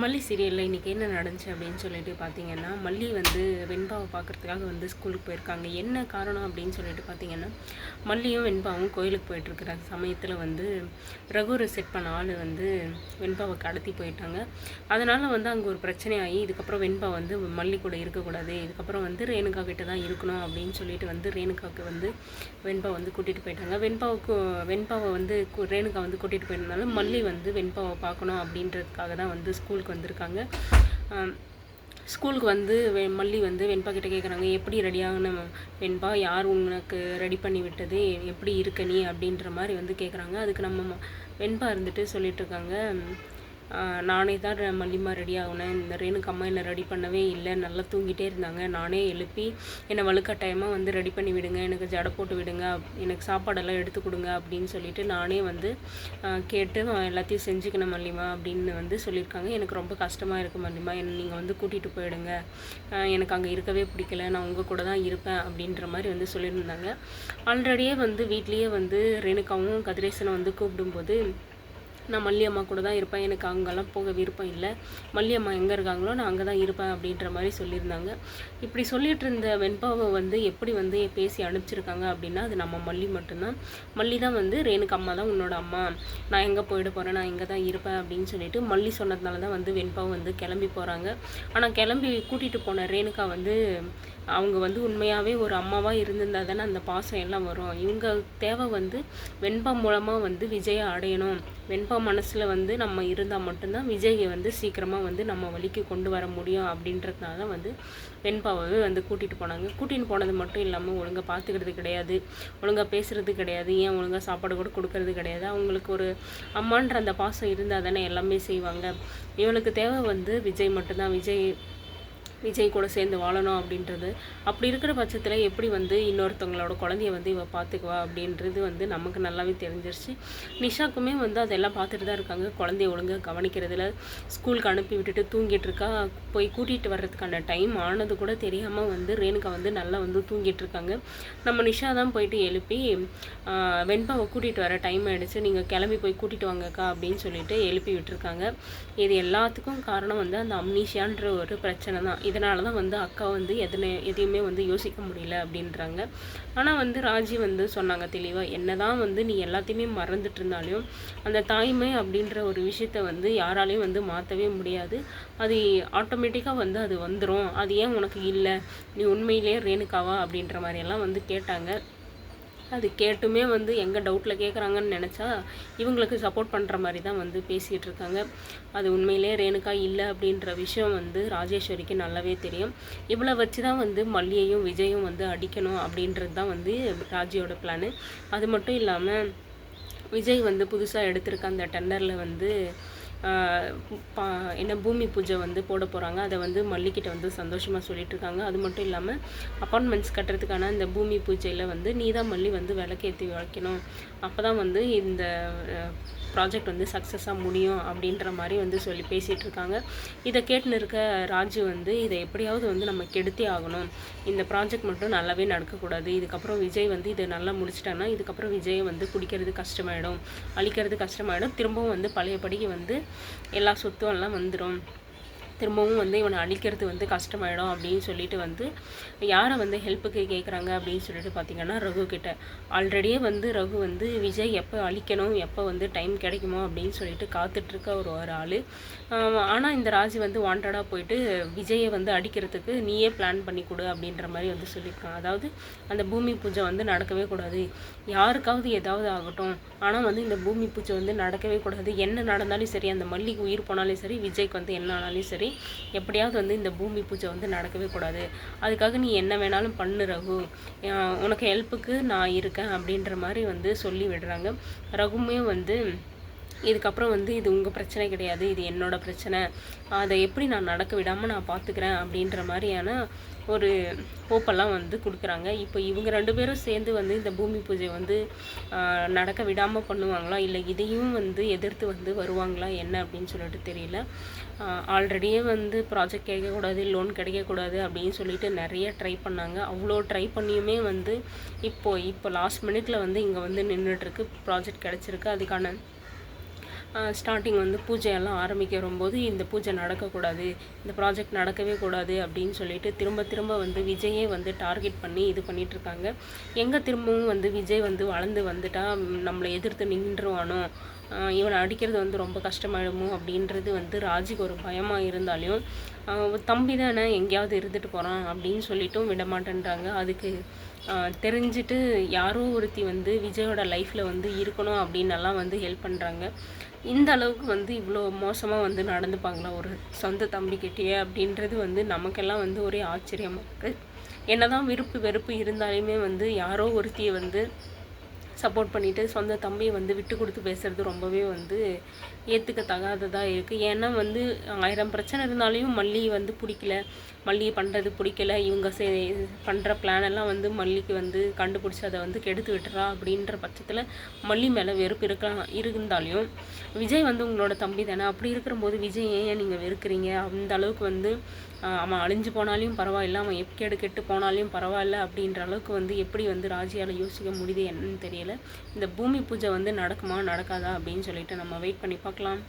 மல்லி சீரியலில் இன்றைக்கி என்ன நடந்துச்சு அப்படின்னு சொல்லிட்டு பார்த்தீங்கன்னா, மல்லி வந்து வெண்பாவை பார்க்குறதுக்காக வந்து ஸ்கூலுக்கு போயிருக்காங்க. என்ன காரணம் அப்படின்னு சொல்லிட்டு பார்த்தீங்கன்னா, மல்லியும் வெண்பாவும் கோயிலுக்கு போயிட்டுருக்கிற சமயத்தில் வந்து ரகுரை செட் பண்ண ஆள் வந்து வெண்பாவை கடத்தி போயிட்டாங்க. அதனால் வந்து அங்கே ஒரு பிரச்சனையாகி இதுக்கப்புறம் வெண்பா வந்து மல்லி கூட இருக்கக்கூடாது, இதுக்கப்புறம் வந்து ரேணுகா கிட்ட தான் இருக்கணும் அப்படின்னு சொல்லிட்டு வந்து ரேணுகாவுக்கு வந்து வெண்பா வந்து கூட்டிகிட்டு போயிட்டாங்க. வெண்பாவை வந்து ரேணுகா வந்து கூட்டிகிட்டு போயிருந்தாலும் மல்லி வந்து வெண்பாவை பார்க்கணும் அப்படின்றதுக்காக தான் வந்து ஸ்கூலுக்கு வந்திருக்காங்க. ஸ்கூலுக்கு வந்து மல்லி வந்து வெண்பா கிட்ட கேட்குறாங்க, எப்படி ரெடியாகன வெண்பா, யார் உனக்கு ரெடி பண்ணி விட்டது, எப்படி இருக்க நீ அப்படின்ற மாதிரி வந்து கேட்குறாங்க. அதுக்கு நம்ம வெண்பா இருந்துட்டு சொல்லிட்டுருக்காங்க, நானே தான் மல்லிமா ரெடி ஆகினேன், இந்த ரேணுக்கு அம்மா என்னை ரெடி பண்ணவே இல்லை, நல்லா தூங்கிட்டே இருந்தாங்க, நானே எழுப்பி என்னை வலுக்கட்டாயமாக வந்து ரெடி பண்ணி விடுங்க, எனக்கு ஜடை போட்டு விடுங்க, எனக்கு சாப்பாடெல்லாம் எடுத்து கொடுங்க அப்படின்னு சொல்லிட்டு நானே வந்து கேட்டு எல்லாத்தையும் செஞ்சுக்கணும் மல்லிமா அப்படின்னு வந்து சொல்லியிருக்காங்க. எனக்கு ரொம்ப கஷ்டமாக இருக்குது மல்லிமா, என்னை நீங்கள் வந்து கூட்டிகிட்டு போயிடுங்க, எனக்கு அங்கே இருக்கவே பிடிக்கல, நான் உங்கள் கூட தான் இருப்பேன் அப்படின்ற மாதிரி வந்து சொல்லியிருந்தாங்க. ஆல்ரெடியே வந்து வீட்லேயே வந்து ரேணுகாவும் கதிரேசனை வந்து கூப்பிடும்போது, நான் மல்லி அம்மா கூட தான் இருப்பேன், எனக்கு அங்கெல்லாம் போக விருப்பம் இல்லை, மல்லி அம்மா எங்கே இருக்காங்களோ நான் அங்கே தான் இருப்பேன் அப்படின்ற மாதிரி சொல்லியிருந்தாங்க. இப்படி சொல்லிட்டு இருந்த வெண்பாவை வந்து எப்படி வந்து பேசி அனுப்பிச்சிருக்காங்க அப்படின்னா, அது நம்ம மல்லி மட்டும்தான். மல்லி தான் வந்து ரேணுக்கு அம்மா தான் உன்னோட அம்மா, நான் எங்கே போயிட போகிறேன், நான் இங்கே தான் இருப்பேன் அப்படின்னு சொல்லிட்டு மல்லி சொன்னதுனால தான் வந்து வெண்பாவை வந்து கிளம்பி போகிறாங்க. ஆனால் கிளம்பி கூட்டிகிட்டு போன ரேணுகா வந்து அவங்க வந்து உண்மையாகவே ஒரு அம்மாவாக இருந்திருந்தால் தானே அந்த பாசம் எல்லாம் வரும். இவங்க தேவை வந்து வெண்பா மூலமாக வந்து விஜயை அடையணும், வெண்பா மனசில் வந்து நம்ம இருந்தால் மட்டும்தான் விஜயை வந்து சீக்கிரமாக வந்து நம்ம வழிக்கு கொண்டு வர முடியும் அப்படின்றதுனால தான் வந்து வெண்பாவை வந்து கூட்டிகிட்டு போனாங்க. கூட்டிகிட்டு போனது மட்டும் இல்லாமல் ஒழுங்காக பார்த்துக்கிறது கிடையாது, ஒழுங்காக பேசுகிறது கிடையாது, ஏன் ஒழுங்காக சாப்பாடு கூட கொடுக்கறது கிடையாது. அவங்களுக்கு ஒரு அம்மான்ற அந்த பாசம் இருந்தால் தானே எல்லாமே செய்வாங்க. இவளுக்கு தேவை வந்து விஜய் மட்டும்தான், விஜய் கூட சேர்ந்து வாழணும் அப்படின்றது. அப்படி இருக்கிற பட்சத்தில் எப்படி வந்து இன்னொருத்தவங்களோட குழந்தைய வந்து இவள் பார்த்துக்குவா அப்படின்றது வந்து நமக்கு நல்லாவே தெரிஞ்சிருச்சு. நிஷாக்குமே வந்து அதெல்லாம் பார்த்துட்டு தான் இருக்காங்க. குழந்தைய ஒழுங்காக கவனிக்கிறதுல, ஸ்கூலுக்கு அனுப்பி விட்டுட்டு தூங்கிட்டு இருக்கா, போய் கூட்டிகிட்டு வர்றதுக்கான டைம் ஆனது கூட தெரியாமல் வந்து ரேணுகா வந்து நல்லா வந்து தூங்கிட்டு இருக்காங்க. நம்ம நிஷா தான் போயிட்டு எழுப்பி வெண்பாவை கூட்டிகிட்டு வர டைம் ஆகிடுச்சு, நீங்கள் கிளம்பி போய் கூட்டிகிட்டு வாங்கக்கா அப்படின்னு சொல்லிட்டு எழுப்பி விட்டுருக்காங்க. இது எல்லாத்துக்கும் காரணம் வந்து அந்த அம்னீஷியான்ற ஒரு பிரச்சனை தான். இதனால தான் வந்து அக்கா வந்து எதையுமே வந்து யோசிக்க முடியல அப்படின்றாங்க. ஆனால் வந்து ராஜி வந்து சொன்னாங்க தெளிவாக, என்ன தான் வந்து நீ எல்லாத்தையுமே மறந்துட்டு இருந்தாலும் அந்த தாய்மை அப்படின்ற ஒரு விஷயத்த வந்து யாராலையும் வந்து மாற்றவே முடியாது. அது ஆட்டோமேட்டிக்காக வந்து அது வந்துடும். அது ஏன் உனக்கு இல்லை, நீ உண்மையிலேயே ரேணுகாவா அப்படின்ற மாதிரியெல்லாம் வந்து கேட்டாங்க. அது கேட்டுமே வந்து எங்கே டவுட்டில் கேட்குறாங்கன்னு நினச்சா இவங்களுக்கு சப்போர்ட் பண்ணுற மாதிரி தான் வந்து பேசிகிட்டு இருக்காங்க. அது உண்மையிலே ரேணுகா இல்லை அப்படின்ற விஷயம் வந்து ராஜேஸ்வரிக்கு நல்லாவே தெரியும். இவ்வளோ வச்சு தான் வந்து மல்லியையும் விஜயும் வந்து அடிக்கணும் அப்படின்றது தான் வந்து ராஜியோட பிளானு. அது மட்டும் இல்லாமல் விஜய் வந்து புதுசாக எடுத்திருக்க அந்த டெண்டரில் வந்து என்ன பூமி பூஜை வந்து போட போகிறாங்க. அதை வந்து மல்லிக்கிட்ட வந்து சந்தோஷமாக சொல்லிகிட்ருக்காங்க. அது மட்டும் இல்லாமல் அப்பார்ட்மெண்ட்ஸ் கட்டுறதுக்கான இந்த பூமி பூஜையில் வந்து நீதான் மல்லி வந்து விளக்கேற்றி வைக்கணும், அப்போ தான் வந்து இந்த ப்ராஜெக்ட் வந்து சக்ஸஸாக முடியும் அப்படின்ற மாதிரி வந்து சொல்லி பேசிகிட்டு இருக்காங்க. இதை கேட்டுன்னு இருக்க ராஜு வந்து இதை எப்படியாவது வந்து நம்ம கெடுத்தே ஆகணும், இந்த ப்ராஜெக்ட் மட்டும் நல்லாவே நடக்கக்கூடாது, இதுக்கப்புறம் விஜய் வந்து இதை நல்லா முடிச்சிட்டாங்கன்னா இதுக்கப்புறம் விஜயை வந்து பிடிக்கிறது கஷ்டமாயிடும், அழிக்கிறது கஷ்டமாயிடும், திரும்பவும் வந்து பழையபடிக்கு வந்து எல்லா சொத்தும் எல்லாம் வந்துடும், திரும்பவும் வந்து இவனை அழிக்கிறது வந்து கஷ்டமாயிடும் அப்படின்னு சொல்லிட்டு வந்து யாரை வந்து ஹெல்ப்புக்கு கேட்குறாங்க அப்படின்னு சொல்லிட்டு பார்த்தீங்கன்னா ரகு கிட்ட. ஆல்ரெடியே வந்து ரகு வந்து விஜய் எப்போ அழிக்கணும், எப்போ வந்து டைம் கிடைக்குமோ அப்படின்னு சொல்லிட்டு காத்துட்ருக்க ஒரு ஆள். ஆனால் இந்த ராஜி வந்து வாண்டடாக போயிட்டு விஜயை வந்து அடிக்கிறதுக்கு நீயே பிளான் பண்ணி கொடு அப்படின்ற மாதிரி வந்து சொல்லியிருக்காங்க. அதாவது அந்த பூமி பூஜை வந்து நடக்கவே கூடாது, யாருக்காவது ஏதாவது ஆகட்டும், ஆனால் வந்து இந்த பூமி பூஜை வந்து நடக்கவே கூடாது, என்ன நடந்தாலும் சரி, அந்த மல்லிக்கு உயிர் போனாலும் சரி, விஜய்க்கு வந்து என்ன ஆனாலும் சரி, எப்படியாவது வந்து இந்த பூமி பூஜை வந்து நடக்கவே கூடாது, அதுக்காக நீ என்ன வேணாலும் பண்ணு ரகு, உனக்கு ஹெல்ப்புக்கு நான் இருக்கேன் அப்படின்ற மாதிரி வந்து சொல்லி விடுறாங்க. ரகுமே வந்து இதுக்கப்புறம் வந்து இது உங்கள் பிரச்சனை கிடையாது, இது என்னோடய பிரச்சனை, அதை எப்படி நான் நடக்க விடாமல் நான் பார்த்துக்கிறேன் அப்படின்ற மாதிரியான ஒரு ஹோப்பெல்லாம் வந்து கொடுக்குறாங்க. இப்போ இவங்க 2 பேரும் சேர்ந்து வந்து இந்த பூமி பூஜை வந்து நடக்க விடாமல் பண்ணுவாங்களா, இல்லை இதையும் வந்து எதிர்த்து வந்து வருவாங்களா என்ன அப்படின்னு சொல்லிட்டு தெரியல. ஆல்ரெடியே வந்து ப்ராஜெக்ட் கிடைக்கக்கூடாது, லோன் கிடைக்கக்கூடாது அப்படின்னு சொல்லிட்டு நிறைய ட்ரை பண்ணாங்க. அவ்வளோ ட்ரை பண்ணியுமே வந்து இப்போ லாஸ்ட் மினிட்ல வந்து இங்கே வந்து நின்றுட்டுருக்கு, ப்ராஜெக்ட் கிடச்சிருக்கு, அதுக்கான ஸ்டார்டிங் வந்து பூஜையெல்லாம் ஆரம்பிக்கிறம்போது இந்த பூஜை நடக்கக்கூடாது, இந்த ப்ராஜெக்ட் நடக்கவே கூடாது அப்படின்னு சொல்லிட்டு திரும்ப திரும்ப வந்து விஜயே வந்து டார்கெட் பண்ணி இது பண்ணிகிட்ருக்காங்க. எங்கே திரும்பவும் வந்து விஜய் வந்து வளர்ந்து வந்துட்டா நம்மளை எதிர்த்து நின்றுவானோ, இவனை அடிக்கிறது வந்து ரொம்ப கஷ்டமாயிடுமோ அப்படின்றது வந்து ராஜிக்கு ஒரு பயமாக இருந்தாலையும், தம்பி தானே எங்கேயாவது இருந்துட்டு போகிறான் அப்படின்னு சொல்லிட்டும் விட மாட்டேன்றாங்க. அதுக்கு தெரிஞ்சுட்டு யாரோ ஒருத்தி வந்து விஜயோட லைஃப்பில் வந்து இருக்கணும் அப்படின்னெல்லாம் வந்து ஹெல்ப் பண்ணுறாங்க. இந்த அளவுக்கு வந்து இவ்வளோ மோசமாக வந்து நடந்துப்பாங்களா ஒரு சொந்த தம்பிக்கிட்டேயே அப்படின்றது வந்து நமக்கெல்லாம் வந்து ஒரே ஆச்சரியமாக இருக்குது. என்னதான் விருப்பு வெறுப்பு இருந்தாலுமே வந்து யாரோ ஒருத்தியை வந்து சப்போர்ட் பண்ணிவிட்டு சொந்த தம்பியை வந்து விட்டு கொடுத்து பேசுகிறது ரொம்பவே வந்து ஏற்றுக்கத்தகாததாக இருக்குது. ஏன்னா வந்து 1000 பிரச்சனை இருந்தாலையும் மல்லி வந்து பிடிக்கல, மல்லி பண்ணுறது பிடிக்கல, இவங்க பண்ணுற பிளானெல்லாம் வந்து மல்லிக்கு வந்து கண்டுபிடிச்சி அதை வந்து கெடுத்து விட்டுறா அப்படின்ற பட்சத்தில் மல்லி மேலே வெறுப்பு இருந்தாலையும் விஜய் வந்து உங்களோட தம்பி தானே, அப்படி இருக்கிறபோது விஜய் ஏன் நீங்கள் வெறுக்கிறீங்க? அந்த அளவுக்கு வந்து அவன் அழிஞ்சு போனாலையும் பரவாயில்ல, அவன் எப்பேடு கெட்டு போனாலையும் பரவாயில்ல அப்படின்ற அளவுக்கு வந்து எப்படி வந்து ராஜியால் யோசிக்க முடியுது என்னன்னு தெரியல. இந்த பூமி பூஜை வந்து நடக்குமா நடக்காதா அப்படின்னு சொல்லிட்டு நம்ம வெயிட் பண்ணி பார்க்கலாம்.